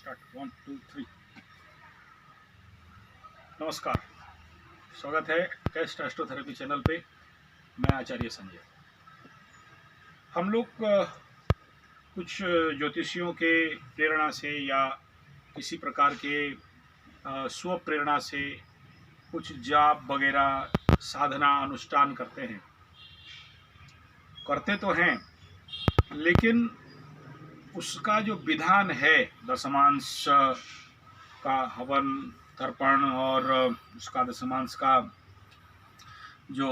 Start 1 2 3। नमस्कार, स्वागत है टेस्ट एस्ट्रोथेरेपी चैनल पे। मैं आचार्य संजय। हम लोग कुछ ज्योतिषियों के प्रेरणा से या किसी प्रकार के स्व प्रेरणा से कुछ जाप वगैरह साधना अनुष्ठान करते तो हैं, लेकिन उसका जो विधान है दशमांश का हवन तर्पण और उसका दशमांश का जो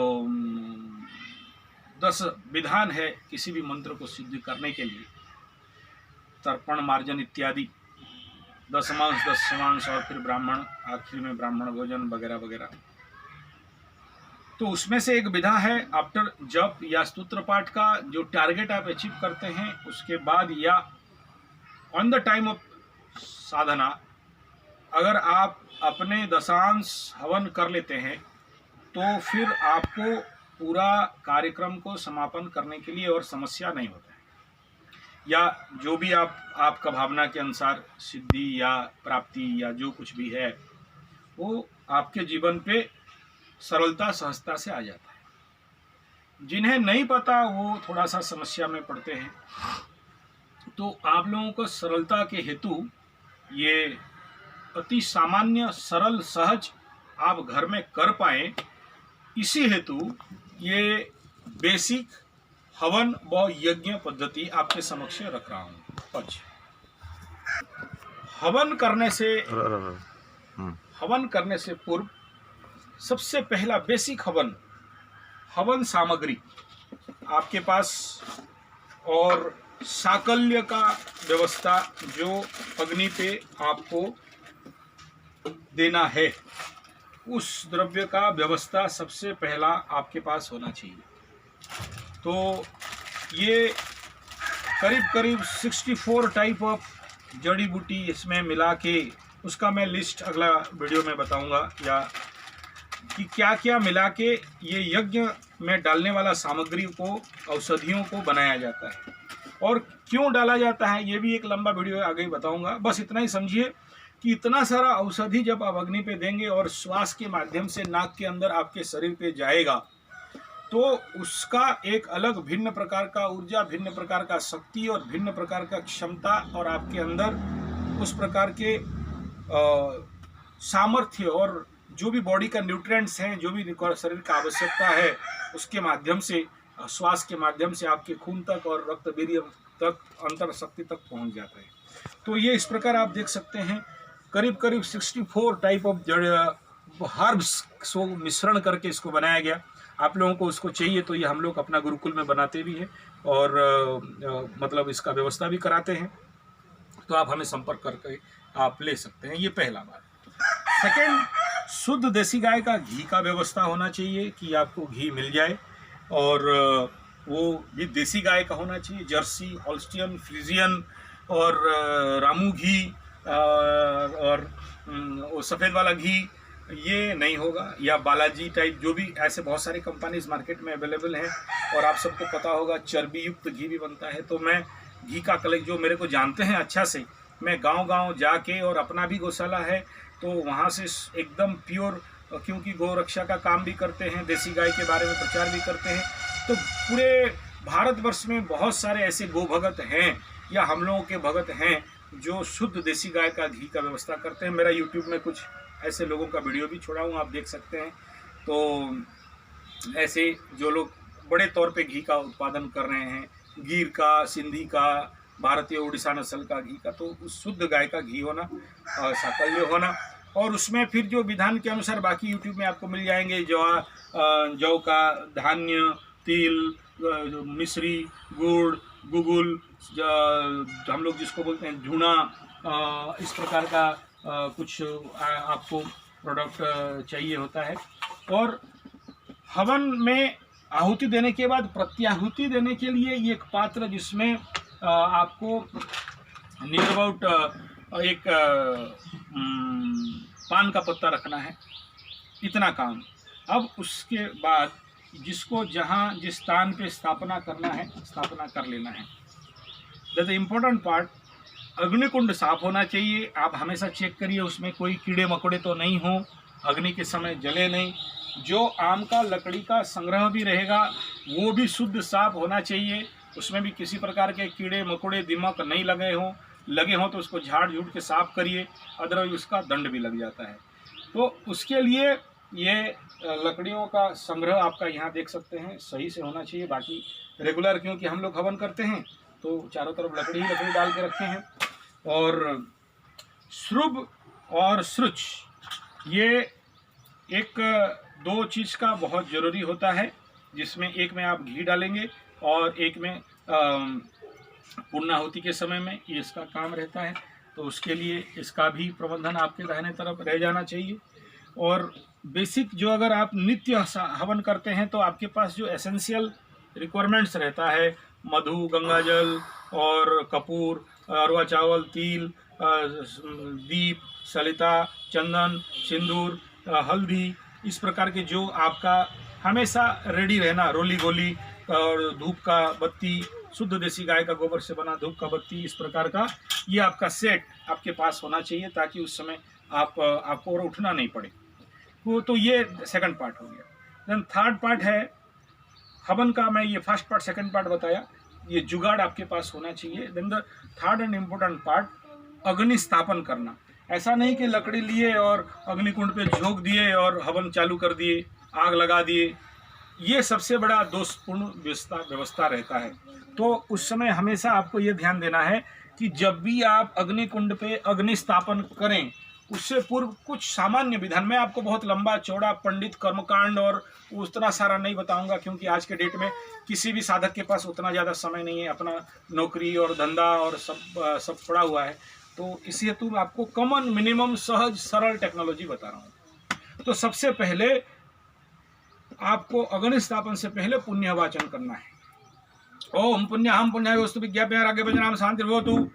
10 विधान है किसी भी मंत्र को सिद्ध करने के लिए, तर्पण मार्जन इत्यादि, दशमांश दशमांश और फिर ब्राह्मण, आखिर में ब्राह्मण भोजन वगैरह वगैरह। तो उसमें से एक विधा है आफ्टर जप या स्तोत्र पाठ का जो टारगेट आप अचीव करते हैं उसके बाद या ऑन द टाइम ऑफ साधना अगर आप अपने दशांश हवन कर लेते हैं तो फिर आपको पूरा कार्यक्रम को समापन करने के लिए और समस्या नहीं होता है, या जो भी आपका भावना के अनुसार सिद्धि या प्राप्ति या जो कुछ भी है वो आपके जीवन पे सरलता सहजता से आ जाता है। जिन्हें नहीं पता वो थोड़ा सा समस्या में पड़ते हैं। तो आप लोगों को सरलता के हेतु ये अति सामान्य सरल सहज आप घर में कर पाएं, इसी हेतु ये बेसिक हवन व यज्ञ पद्धति आपके समक्ष रख रहा हूँ। हवन करने से पूर्व सबसे पहला बेसिक हवन सामग्री आपके पास और साकल्य का व्यवस्था जो अग्नि पे आपको देना है, उस द्रव्य का व्यवस्था सबसे पहला आपके पास होना चाहिए। तो ये करीब करीब 64 टाइप ऑफ जड़ी बूटी इसमें मिला के, उसका मैं लिस्ट अगला वीडियो में बताऊंगा या कि क्या क्या मिला के ये यज्ञ में डालने वाला सामग्री को, औषधियों को बनाया जाता है और क्यों डाला जाता है ये भी एक लंबा वीडियो आगे बताऊंगा। बस इतना ही समझिए कि इतना सारा औषधि जब आप अग्नि पे देंगे और श्वास के माध्यम से नाक के अंदर आपके शरीर पे जाएगा तो उसका एक अलग भिन्न प्रकार का ऊर्जा, भिन्न प्रकार का शक्ति और भिन्न प्रकार का क्षमता और आपके अंदर उस प्रकार के सामर्थ्य और जो भी बॉडी का न्यूट्रिएंट्स हैं, जो भी शरीर का आवश्यकता है, उसके माध्यम से, श्वास के माध्यम से आपके खून तक और रक्त वीर्य तक, अंतर शक्ति तक पहुंच जाता है। तो ये इस प्रकार आप देख सकते हैं करीब करीब 64 टाइप ऑफ हर्ब्स को मिश्रण करके इसको बनाया गया। आप लोगों को उसको चाहिए तो ये हम लोग अपना गुरुकुल में बनाते भी हैं और मतलब इसका व्यवस्था भी कराते हैं, तो आप हमें संपर्क करके आप ले सकते हैं। ये पहला बात। सेकेंड, शुद्ध देसी गाय का घी का व्यवस्था होना चाहिए कि आपको घी मिल जाए और वो भी देसी गाय का होना चाहिए। जर्सी, हॉल्स्टियन, फ्रीजियन और रामू घी और वो सफ़ेद वाला घी ये नहीं होगा, या बालाजी टाइप, जो भी ऐसे बहुत सारी कंपनीज मार्केट में अवेलेबल हैं और आप सबको पता होगा चर्बी युक्त घी भी बनता है। तो मैं घी का कलेक्ट, जो मेरे को जानते हैं अच्छा से, मैं गांव-गांव जाके, और अपना भी गौशाला है तो वहाँ से एकदम प्योर, क्योंकि गौ रक्षा का काम भी करते हैं, देसी गाय के बारे में प्रचार भी करते हैं। तो पूरे भारतवर्ष में बहुत सारे ऐसे गो भगत हैं या हम लोगों के भगत हैं जो शुद्ध देसी गाय का घी का व्यवस्था करते हैं। मेरा यूट्यूब में कुछ ऐसे लोगों का वीडियो भी छोड़ा हूँ, आप देख सकते हैं। तो ऐसे जो लोग बड़े तौर पे घी का उत्पादन कर रहे हैं, गिर का, सिंधी का, भारतीय उड़ीसा नस्ल का घी का, तो उस शुद्ध गाय का घी होना, साकल्य होना, और उसमें फिर जो विधान के अनुसार बाकी यूट्यूब में आपको मिल जाएंगे, जौ का, धान्य, तिल, मिश्री, गुड़, गुगुल, हम लोग जिसको बोलते हैं झूना, इस प्रकार का कुछ आपको प्रोडक्ट चाहिए होता है। और हवन में आहुति देने के बाद प्रत्याहुति देने के लिए ये एक पात्र जिसमें आपको नियर अबाउट एक पान का पत्ता रखना है, इतना काम। अब उसके बाद जिसको जहाँ जिस स्थान पे स्थापना करना है, स्थापना कर लेना है। That the important part. अग्निकुंड साफ होना चाहिए। आप हमेशा चेक करिए उसमें कोई कीड़े मकोड़े तो नहीं हो, अग्नि के समय जले नहीं। जो आम का लकड़ी का संग्रह भी रहेगा वो भी शुद्ध साफ होना चाहिए, उसमें भी किसी प्रकार के कीड़े मकोड़े दीमक नहीं लगे हों तो उसको झाड़ झूठ के साफ करिए, अदरवाइज उसका दंड भी लग जाता है। तो उसके लिए ये लकड़ियों का संग्रह आपका यहाँ देख सकते हैं सही से होना चाहिए। बाकी रेगुलर क्योंकि हम लोग हवन करते हैं तो चारों तरफ लकड़ी ही लकड़ी डाल के रखे हैं। और श्रुभ और श्रुच ये एक दो चीज़ का बहुत ज़रूरी होता है, जिसमें एक में आप घी डालेंगे और एक में पूर्णाहुति के समय में ये इसका काम रहता है। तो उसके लिए इसका भी प्रबंधन आपके दाहिने तरफ रह जाना चाहिए। और बेसिक जो अगर आप नित्य हवन करते हैं तो आपके पास जो एसेंशियल रिक्वायरमेंट्स रहता है, मधु, गंगाजल और कपूर, अरवा चावल, तिल, दीप, सलिता, चंदन, सिंदूर, हल्दी, इस प्रकार के जो आपका हमेशा रेडी रहना, रोली गोली और धूप का बत्ती, शुद्ध देसी गाय का गोबर से बना धूप का बत्ती, इस प्रकार का ये आपका सेट आपके पास होना चाहिए ताकि उस समय आपको और उठना नहीं पड़े। तो ये सेकंड पार्ट हो गया। देन थर्ड पार्ट है हवन का। मैं ये फर्स्ट पार्ट सेकंड पार्ट बताया, ये जुगाड़ आपके पास होना चाहिए। Then the third and important part, अग्नि स्थापन करना। ऐसा नहीं कि लकड़ी लिए और अग्निकुंड पे झोंक दिए और हवन चालू कर दिए, आग लगा दिए, ये सबसे बड़ा दोषपूर्ण व्यवस्था रहता है। तो उस समय हमेशा आपको ये ध्यान देना है कि जब भी आप अग्निकुंड पे अग्नि स्थापन करें उससे पूर्व कुछ सामान्य विधान, मैं आपको बहुत लंबा चौड़ा पंडित कर्मकांड और उतना सारा नहीं बताऊंगा क्योंकि आज के डेट में किसी भी साधक के पास उतना ज़्यादा समय नहीं है, अपना नौकरी और धंधा और सब पड़ा हुआ है। तो इसी हेतु आपको कॉमन मिनिमम सहज सरल टेक्नोलॉजी बता रहा हूँ। तो सबसे पहले आपको अग्नि स्थापन से पहले पुण्य वाचन करना है। ओम पुण्यहम पुण्याय वस्तु विज्ञाप्य आगे भजनाम शांति भवतु।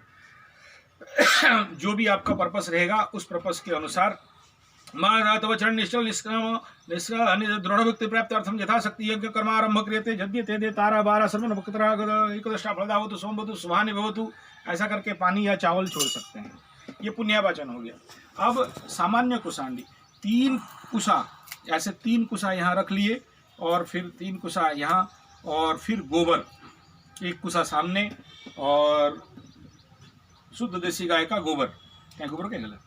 जो भी आपका पर्पस रहेगा उस पर्पस के अनुसार वचन निश्चल दृढ़ भक्ति प्राप्त अर्थम यथाशक्ति यज्ञ कर्मारंभ क्रियते यज्ञ ते तारा बारा सर्वन भक्तरा एकदष्टा फलदावतु सोमवतु शुभानि भवतु, ऐसा करके पानी या चावल छोड़ सकते हैं। ये पुण्यावाचन हो गया। अब सामान्य कुशांडी 3 कुशा, ऐसे 3 कुशा यहाँ रख लिए और फिर 3 कुशा यहाँ और फिर गोबर 1 कुशा सामने और शुद्ध देसी गाय का गोबर, क्या गोबर क्या गलत